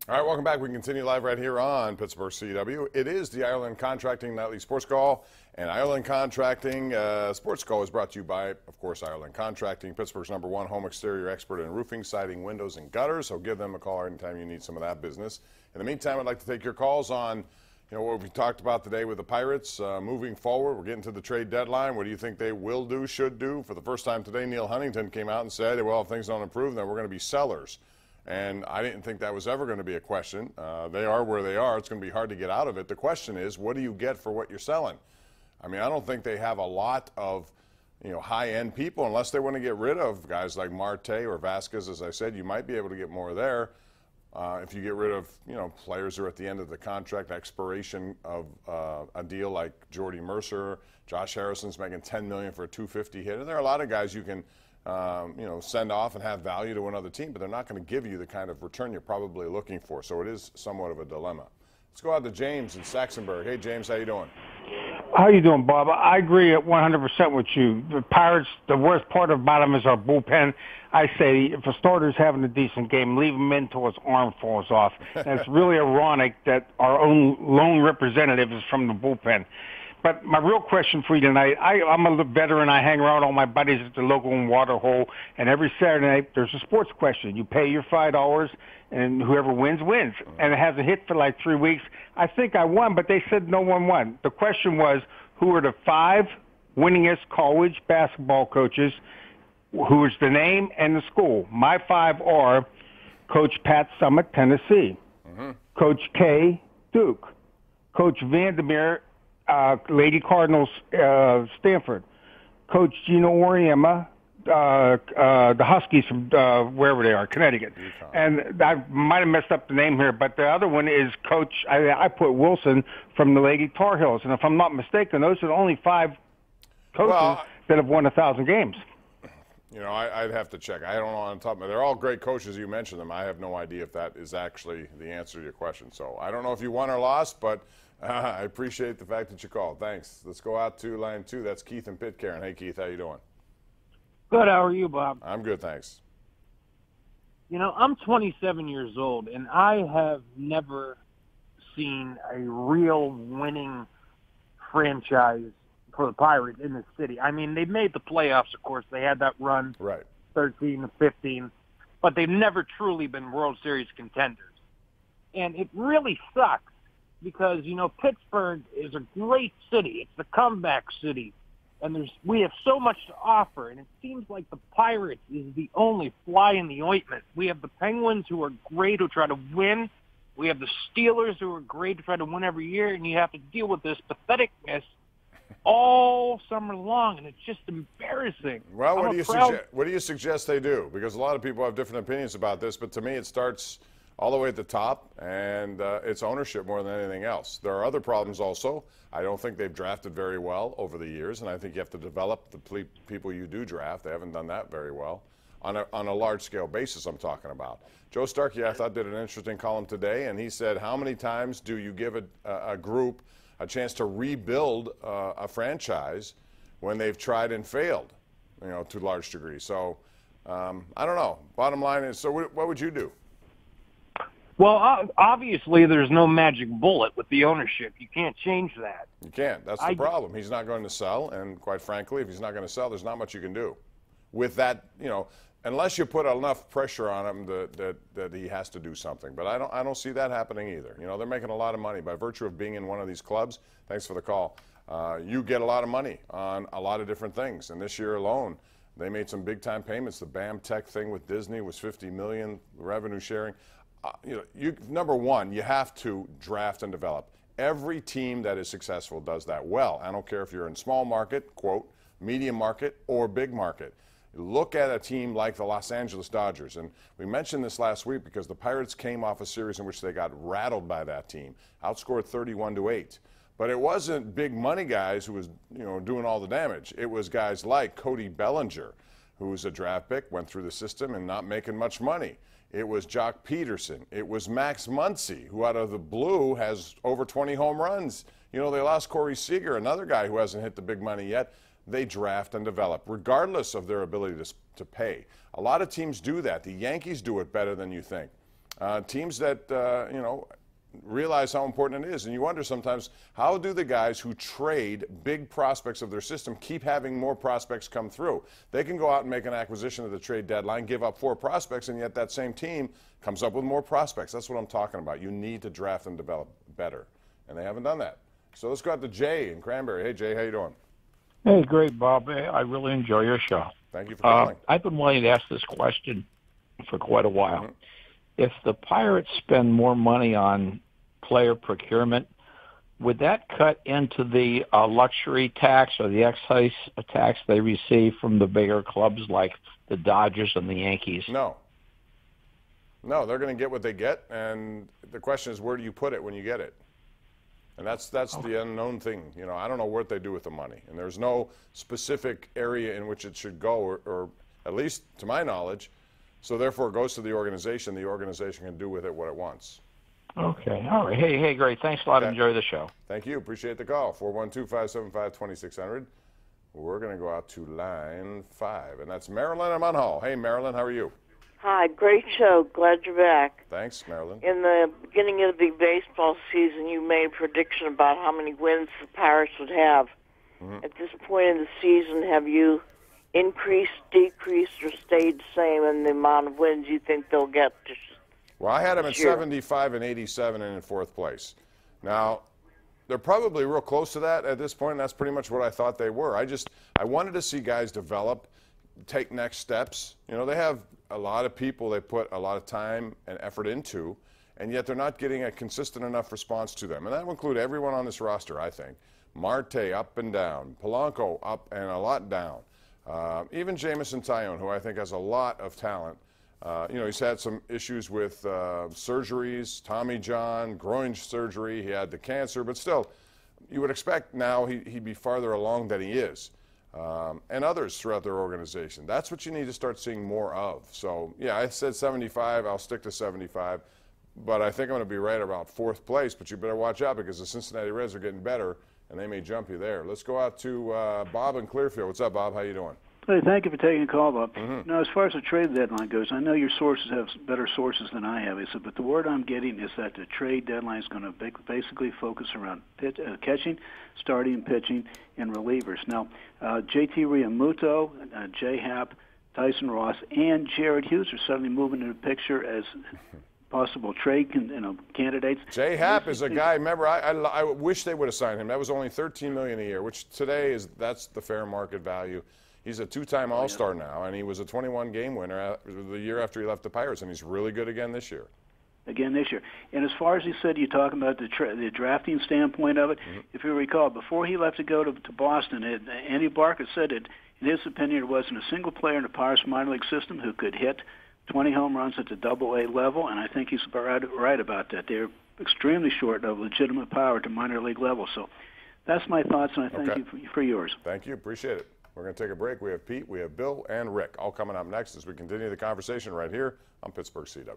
All right, welcome back. We continue live right here on Pittsburgh CW. It is the Ireland Contracting Nightly Sports Call, and Ireland Contracting Sports Call is brought to you by, of course, Ireland Contracting, Pittsburgh's #1 home exterior expert in roofing, siding, windows, and gutters. So give them a call anytime you need some of that business. In the meantime, I'd like to take your calls on what we talked about today with the Pirates moving forward. We're getting to the trade deadline. What do you think they will do, should do? For the first time today, Neil Huntington came out and said, well, if things don't improve, then we're going to be sellers. And I didn't think that was ever going to be a question. They are where they are. It's going to be hard to get out of it. The question is, what do you get for what you're selling? I mean, I don't think they have a lot of, high-end people unless they want to get rid of guys like Marte or Vasquez. As I said, you might be able to get more there. If you get rid of, players who are at the end of the contract expiration of a deal like Jordy Mercer, Josh Harrison's making $10 million for a $250 hit. And there are a lot of guys you can send off and have value to another team, but they're not going to give you the kind of return you're probably looking for. So it is somewhat of a dilemma. Let's go out to James in Saxonburg. Hey, James, how you doing? How you doing, Bob? I agree at 100% with you. The Pirates, the worst part about them is our bullpen. I say if a starter's having a decent game, leave him in until his arm falls off. And it's really ironic that our own lone representative is from the bullpen. But my real question for you tonight, I'm a veteran. I hang around with all my buddies at the local water hole, and every Saturday night there's a sports question. You pay your $5, and whoever wins, wins. And it hasn't hit for like 3 weeks. I think I won, but they said no one won. The question was, who are the 5 winningest college basketball coaches? Who is the name and the school? My 5 are Coach Pat Summitt, Tennessee, Coach K, Duke, Coach Vandermeer, Lady Cardinals, Stanford, Coach Gino Auriemma, the Huskies from wherever they are, Connecticut. And I might have messed up the name here, but the other one is Coach, I put Wilson from the Lady Tar Heels. And if I'm not mistaken, those are the only 5 coaches that have won 1,000 games. I'd have to check. I don't know on top of it. They're all great coaches. You mentioned them. I have no idea if that is actually the answer to your question. So I don't know if you won or lost, but I appreciate the fact that you called. Thanks. Let's go out to line 2. That's Keith and Pitcairn. Hey, Keith, how you doing? Good. How are you, Bob? I'm good, thanks. I'm 27 years old, and I have never seen a real winning franchise for the Pirates in the city. I mean, they made the playoffs, of course. They had that run, right, 13 to 15, but they've never truly been World Series contenders. And it really sucks because, Pittsburgh is a great city. It's the comeback city. And we have so much to offer, and it seems like the Pirates is the only fly in the ointment. We have the Penguins, who are great, who try to win. We have the Steelers, who are great, to try to win every year, and you have to deal with this patheticness all summer long, and it's just embarrassing. Well, what do you suggest they do? Because a lot of people have different opinions about this, but to me it starts all the way at the top, and it's ownership more than anything else. There are other problems also. I don't think they've drafted very well over the years, and I think you have to develop the people you do draft. They haven't done that very well on a large-scale basis. I'm talking about. Joe Starkey, I thought, did an interesting column today, and he said, how many times do you give a group a chance to rebuild a franchise when they've tried and failed, to a large degree? So I don't know. Bottom line is, so what would you do? Well, obviously, there's no magic bullet with the ownership. You can't change that. You can't. That's the problem. He's not going to sell, and quite frankly, if he's not going to sell, there's not much you can do with that. Unless you put enough pressure on him that he has to do something. But I don't see that happening either. They're making a lot of money by virtue of being in one of these clubs. Thanks for the call. You get a lot of money on a lot of different things, and this year alone, they made some big-time payments. The BAM Tech thing with Disney was $50 million revenue sharing. Number one, you have to draft and develop. Every team that is successful does that well. I don't care if you're in small market, quote, medium market, or big market. Look at a team like the Los Angeles Dodgers, and we mentioned this last week because the Pirates came off a series in which they got rattled by that team, outscored 31-8. But it wasn't big money guys who was doing all the damage. It was guys like Cody Bellinger, who was a draft pick, went through the system and not making much money. It was Jock Peterson. It was Max Muncy, who out of the blue has over 20 home runs. They lost Corey Seager, another guy who hasn't hit the big money yet. They draft and develop, regardless of their ability to pay. A lot of teams do that. The Yankees do it better than you think. Teams that, you know, realize how important it is. And you wonder sometimes, how do the guys who trade big prospects of their system keep having more prospects come through? They can go out and make an acquisition at the trade deadline, give up 4 prospects, and yet that same team comes up with more prospects. That's what I'm talking about. You need to draft and develop better, and they haven't done that. So let's go out to Jay in Cranberry. Hey, Jay, how you doing? Hey, great, Bob. I really enjoy your show. Thank you for calling. I've been wanting to ask this question for quite a while. Mm-hmm. If the Pirates spend more money on player procurement, would that cut into the luxury tax or the excise tax they receive from the bigger clubs like the Dodgers and the Yankees? No. No, they're going to get what they get, and the question is, where do you put it when you get it? And that's the unknown thing. You know, I don't know what they do with the money, and there's no specific area in which it should go, or at least to my knowledge. So therefore, it goes to the organization. The organization can do with it what it wants. Okay. All right. Hey, great. Thanks a lot. Okay. Enjoy the show. Thank you. Appreciate the call. 412-575-2600. We're going to go out to line 5, and that's Marilyn in Munhall. Hey, Marilyn, how are you? Hi, great show. Glad you're back. Thanks, Marilyn. In the beginning of the baseball season, you made a prediction about how many wins the Pirates would have. Mm-hmm. At this point in the season, have you increased, decreased, or stayed the same in the amount of wins you think they'll get this year? Well, I had them at 75 and 87 and in 4th place. Now, they're probably real close to that at this point, and that's pretty much what I thought they were. I wanted to see guys develop, take next steps. You know, they have a lot of people they put a lot of time and effort into, and yet they're not getting a consistent enough response to them. And that will include everyone on this roster, I think. Marte up and down, Polanco up and a lot down. Even Jamison Tyone, who I think has a lot of talent. You know, he's had some issues with surgeries, Tommy John, groin surgery. He had the cancer, but still, you would expect now he'd be farther along than he is. And others throughout their organization. That's what you need to start seeing more of. So, yeah, I said 75. I'll stick to 75. But I think I'm going to be right about 4th place. But you better watch out because the Cincinnati Reds are getting better, and they may jump you there. Let's go out to Bob in Clearfield. What's up, Bob? How you doing? Hey, thank you for taking a call, Bob. Mm-hmm. Now, as far as the trade deadline goes, I know your sources have better sources than I have, but the word I'm getting is that the trade deadline is going to basically focus around catching, starting, pitching, and relievers. Now, JT Realmuto, Jay Happ, Tyson Ross, and Jared Hughes are suddenly moving into the picture as possible trade candidates. Jay Happ is a guy. Remember, I wish they would have signed him. That was only $13 million a year, which today that's the fair market value. He's a 2-time All-Star now, and he was a 21-game winner the year after he left the Pirates, and he's really good again this year. And as far as you said, you're talking about the drafting standpoint of it. Mm-hmm. If you recall, before he left to go to Boston, Andy Barker said that, in his opinion, there wasn't a single player in the Pirates minor league system who could hit 20 home runs at the Double-A level, and I think he's right about that. They're extremely short of legitimate power at the minor league level. So that's my thoughts, and I thank you for yours. Thank you. Appreciate it. We're going to take a break. We have Pete, we have Bill, and Rick all coming up next as we continue the conversation right here on Pittsburgh CW.